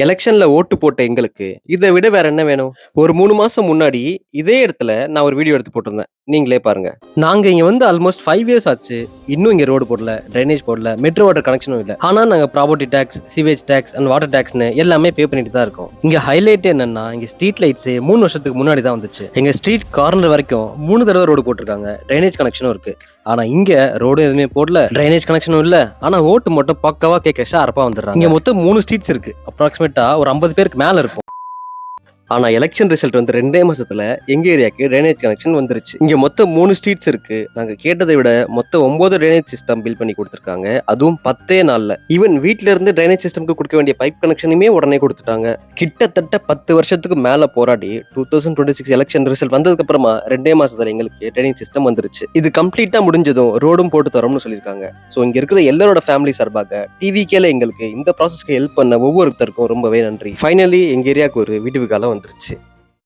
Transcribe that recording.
எலெக்ஷன்ல ஓட்டு போட்ட எங்களுக்கு, இத விட வேற என்ன வேணும்? ஒரு 3 மாசம் முன்னாடி, இதே இடத்துல நான் ஒரு வீடியோ எடுத்து போட்டிருந்தேன். நீங்களே பாருங்க. நாங்க இங்க வந்து ஆல்மோஸ்ட் 5 இயர்ஸ் ஆச்சு. இன்னும் இங்க ரோடு போடல, ட்ரைனேஜ் போடல, மெட்ரோ வாட்டர் கனெக்ஷனும் இல்ல. ஆனா நாங்க property tax, sewage tax and water டாக்ஸ்னு எல்லாமே பே பண்ணிட்டு தான் இருக்கோம். இங்க ஹைலைட் என்னன்னா, இங்க ஸ்ட்ரீட் லைட்ஸே 3 வருஷத்துக்கு முன்னாடி தான் வந்துச்சு. எங்க ஸ்ட்ரீட் கார்னர் வரைக்கும் 3 தடவ ரோடு போட்டிருக்காங்க. ட்ரைனேஜ் கனெக்ஷனும் இருக்கு. ஆனா இங்க ரோடு எதுவுமே போடல, ட்ரைனேஜ் கனெக்ஷனும் இல்ல. ஆனா ஓட்டு மட்டும் பக்காவா கேட்க ஷார்ப்பா வந்துடுறாங்க. இங்க மொத்தம் 3 ஸ்ட்ரீட்ஸ் இருக்கு. அப்ராக்சிமேட்டா ஒரு 50 பேருக்கு மேல இருக்கும். ஆனா எலெக்ஷன் ரிசல்ட் வந்து 2 மாசத்துல எங்க ஏரியாக்கு ட்ரைனேஜ் கனெக்ஷன் வந்துருச்சு. இங்க மொத்தம் 3 ஸ்ட்ரீட்ஸ் இருக்கு. நாங்க கேட்டதை விட மொத்தம் 9 ட்ரைனேஜ் சிஸ்டம் பில் பண்ணி கொடுத்திருக்காங்க. அதுவும் 10 நாள்ல. ஈவன் வீட்ல இருந்து ட்ரைனேஜ் சிஸ்டம்க்கு கொடுக்க வேண்டிய பைப் கனெக்ஷனுமே உடனே கொடுத்துட்டாங்க. கிட்டத்தட்ட 10 வருஷத்துக்கு மேல போராடி 2026 எலெக்ஷன் ரிசல்ட் வந்ததுக்கு அப்புறமா 2 மாசத்துல எங்களுக்கு ட்ரைனேஜ் சிஸ்டம் வந்துருச்சு. இது கம்ப்ளீட்டா முடிஞ்சதும் ரோடும் போட்டு தரோம்னு சொல்லியிருக்காங்க. சோ இங்க இருக்கிற எல்லாரோட ஃபேமிலி சார்பாக டிவிகேல எங்களுக்கு இந்த ப்ராசஸ்க்கு ஹெல்ப் பண்ண ஒவ்வொருத்தருக்கும் ரொம்பவே நன்றி. ஃபைனலி எங்க ஏரியாவுக்கு ஒரு வீட்டு காலம் வந்துருச்சு.